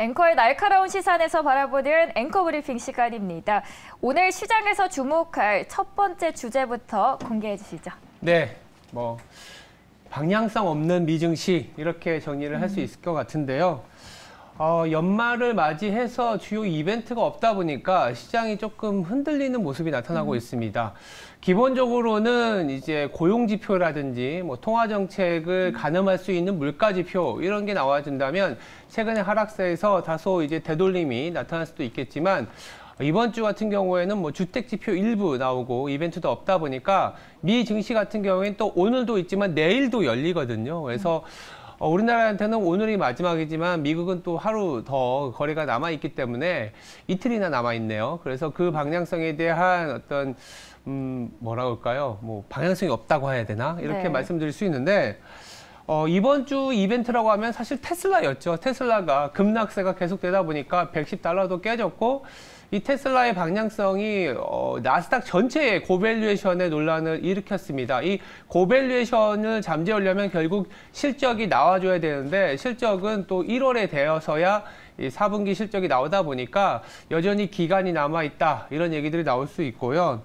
앵커의 날카로운 시선에서 바라보는 앵커 브리핑 시간입니다. 오늘 시장에서 주목할 첫 번째 주제부터 공개해 주시죠. 네, 방향성 없는 미증시 이렇게 정리를 할 수 있을 것 같은데요. 연말을 맞이해서 주요 이벤트가 없다 보니까 시장이 조금 흔들리는 모습이 나타나고 있습니다. 기본적으로는 이제 고용지표라든지 통화 정책을 가늠할 수 있는 물가지표 이런 게 나와준다면 최근의 하락세에서 다소 이제 되돌림이 나타날 수도 있겠지만 이번 주 같은 경우에는 주택지표 일부 나오고 이벤트도 없다 보니까 미 증시 같은 경우에는 또 오늘도 있지만 내일도 열리거든요. 그래서 우리나라한테는 오늘이 마지막이지만 미국은 또 하루 더 거래가 남아있기 때문에 이틀이나 남아있네요. 그래서 그 방향성에 대한 어떤 뭐라 그럴까요? 방향성이 없다고 해야 되나? 이렇게 말씀드릴 수 있는데 이번 주 이벤트라고 하면 사실 테슬라였죠. 테슬라가 급락세가 계속되다 보니까 $110도 깨졌고 이 테슬라의 방향성이 나스닥 전체의 고밸류에이션의 논란을 일으켰습니다. 이 고밸류에이션을 잠재우려면 결국 실적이 나와줘야 되는데 실적은 또 1월에 되어서야 이 4분기 실적이 나오다 보니까 여전히 기간이 남아있다 이런 얘기들이 나올 수 있고요.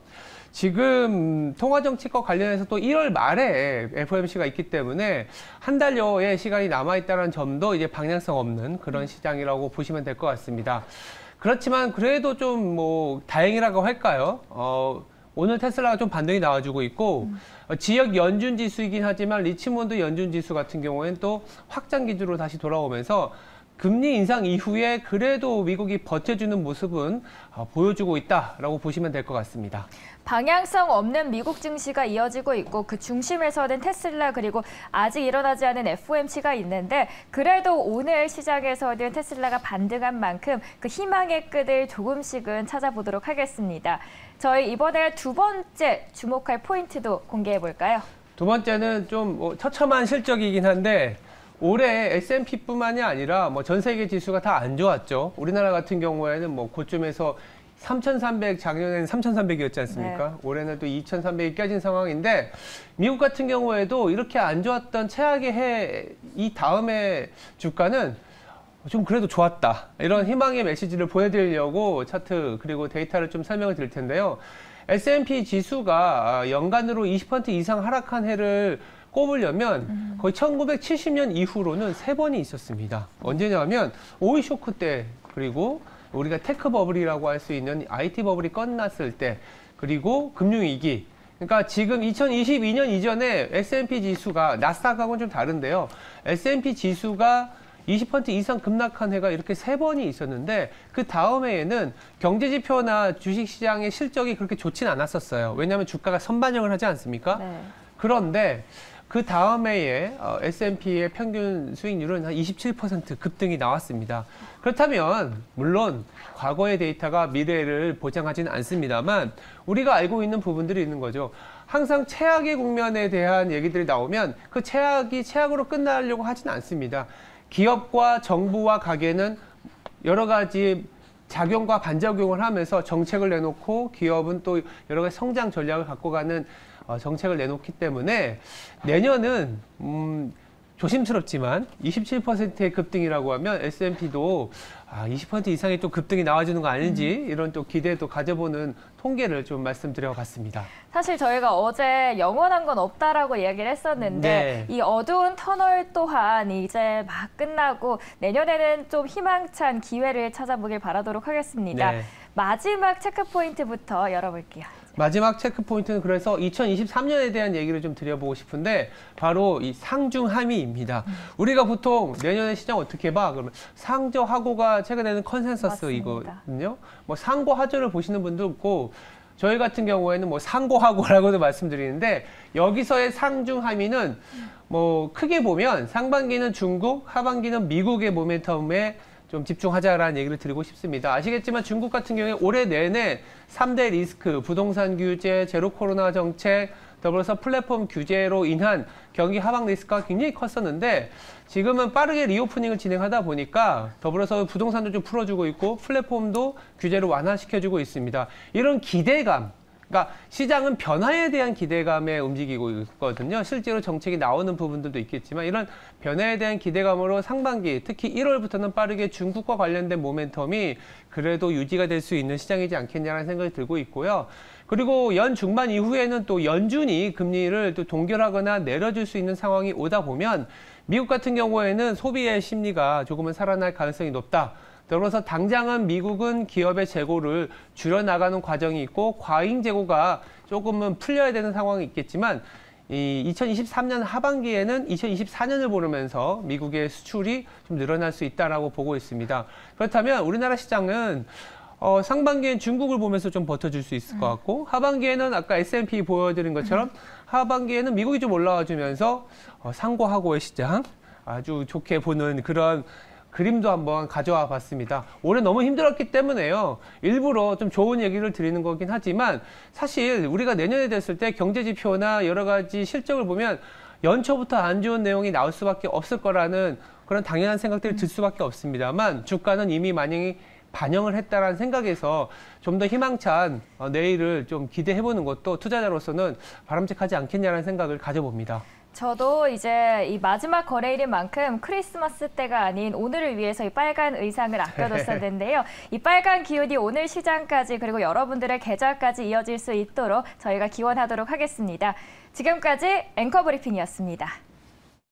지금 통화정책과 관련해서 또 1월 말에 FOMC가 있기 때문에 한 달여의 시간이 남아있다는 점도 이제 방향성 없는 그런 시장이라고 보시면 될 것 같습니다. 그렇지만 그래도 좀 다행이라고 할까요? 오늘 테슬라가 좀 반등이 나와주고 있고 지역 연준 지수이긴 하지만 리치몬드 연준 지수 같은 경우에는 또 확장 기준으로 다시 돌아오면서 금리 인상 이후에 그래도 미국이 버텨주는 모습은 보여주고 있다라고 보시면 될 것 같습니다. 방향성 없는 미국 증시가 이어지고 있고 그 중심에서는 테슬라 그리고 아직 일어나지 않은 FOMC가 있는데 그래도 오늘 시장에서는 테슬라가 반등한 만큼 그 희망의 끈을 조금씩은 찾아보도록 하겠습니다. 저희 이번에 두 번째 주목할 포인트도 공개해 볼까요? 두 번째는 좀 처참한 실적이긴 한데 올해 S&P뿐만이 아니라 전 세계 지수가 다 안 좋았죠. 우리나라 같은 경우에는 고점에서 3,300, 작년에는 3,300이었지 않습니까? 네. 올해는 또 2,300이 깨진 상황인데 미국 같은 경우에도 이렇게 안 좋았던 최악의 해 이 다음에 주가는 좀 그래도 좋았다. 이런 희망의 메시지를 보여드리려고 차트 그리고 데이터를 좀 설명을 드릴 텐데요. S&P 지수가 연간으로 20% 이상 하락한 해를 꼽으려면 거의 1970년 이후로는 3번이 있었습니다. 언제냐면 오일 쇼크 때 그리고 우리가 테크 버블이라고 할 수 있는 IT 버블이 끝났을 때 그리고 금융위기 그러니까 지금 2022년 이전에 S&P 지수가 나스닥하고는 좀 다른데요. S&P 지수가 20% 이상 급락한 해가 이렇게 3번이 있었는데 그 다음 해에는 경제지표나 주식시장의 실적이 그렇게 좋진 않았었어요. 왜냐하면 주가가 선반영을 하지 않습니까? 네. 그런데 그 다음 해에 S&P의 평균 수익률은 한 27% 급등이 나왔습니다. 그렇다면 물론 과거의 데이터가 미래를 보장하지는 않습니다만 우리가 알고 있는 부분들이 있는 거죠. 항상 최악의 국면에 대한 얘기들이 나오면 그 최악이 최악으로 끝나려고 하지는 않습니다. 기업과 정부와 가게는 여러 가지 작용과 반작용을 하면서 정책을 내놓고 기업은 또 여러 가지 성장 전략을 갖고 가는 정책을 내놓기 때문에 내년은 조심스럽지만 27%의 급등이라고 하면 S&P도 20% 이상의 또 급등이 나와주는 거 아닌지 이런 또 기대도 가져보는 통계를 좀 말씀드려 봤습니다. 사실 저희가 어제 영원한 건 없다라고 이야기를 했었는데 이 어두운 터널 또한 이제 막 끝나고 내년에는 좀 희망찬 기회를 찾아보길 바라도록 하겠습니다. 마지막 체크포인트부터 열어볼게요. 마지막 체크포인트는 그래서 2023년에 대한 얘기를 좀 드려보고 싶은데 바로 이 상중하미입니다. 우리가 보통 내년에 시장 어떻게 봐? 그러면 상저하고가 최근에는 컨센서스이거든요. 상고하저를 보시는 분도 있고 저희 같은 경우에는 상고하고라고도 말씀드리는데 여기서의 상중하미는 크게 보면 상반기는 중국, 하반기는 미국의 모멘텀에 좀 집중하자라는 얘기를 드리고 싶습니다. 아시겠지만 중국 같은 경우에 올해 내내 3대 리스크, 부동산 규제, 제로 코로나 정책, 더불어서 플랫폼 규제로 인한 경기 하방 리스크가 굉장히 컸었는데 지금은 빠르게 리오프닝을 진행하다 보니까 더불어서 부동산도 좀 풀어주고 있고 플랫폼도 규제를 완화시켜주고 있습니다. 이런 기대감, 그러니까 시장은 변화에 대한 기대감에 움직이고 있거든요. 실제로 정책이 나오는 부분들도 있겠지만 이런 변화에 대한 기대감으로 상반기, 특히 1월부터는 빠르게 중국과 관련된 모멘텀이 그래도 유지가 될 수 있는 시장이지 않겠냐라는 생각이 들고 있고요. 그리고 연 중반 이후에는 또 연준이 금리를 또 동결하거나 내려줄 수 있는 상황이 오다 보면 미국 같은 경우에는 소비의 심리가 조금은 살아날 가능성이 높다. 그래서 당장은 미국은 기업의 재고를 줄여나가는 과정이 있고 과잉 재고가 조금은 풀려야 되는 상황이 있겠지만 이 2023년 하반기에는 2024년을 보면서 미국의 수출이 좀 늘어날 수 있다라고 보고 있습니다. 그렇다면 우리나라 시장은 상반기엔 중국을 보면서 좀 버텨줄 수 있을 것 같고 하반기에는 아까 S&P 보여드린 것처럼 하반기에는 미국이 좀 올라와 주면서 상고하고의 시장 아주 좋게 보는 그런 그림도 한번 가져와 봤습니다. 올해 너무 힘들었기 때문에요. 일부러 좀 좋은 얘기를 드리는 거긴 하지만 사실 우리가 내년에 됐을 때 경제지표나 여러 가지 실적을 보면 연초부터 안 좋은 내용이 나올 수밖에 없을 거라는 그런 당연한 생각들이 들 수밖에 없습니다만 주가는 이미 많이 반영을 했다라는 생각에서 좀 더 희망찬 내일을 좀 기대해보는 것도 투자자로서는 바람직하지 않겠냐라는 생각을 가져봅니다. 저도 이제 이 마지막 거래일인 만큼 크리스마스 때가 아닌 오늘을 위해서 이 빨간 의상을 아껴뒀었는데요. 이 빨간 기운이 오늘 시장까지 그리고 여러분들의 계좌까지 이어질 수 있도록 저희가 기원하도록 하겠습니다. 지금까지 앵커 브리핑이었습니다.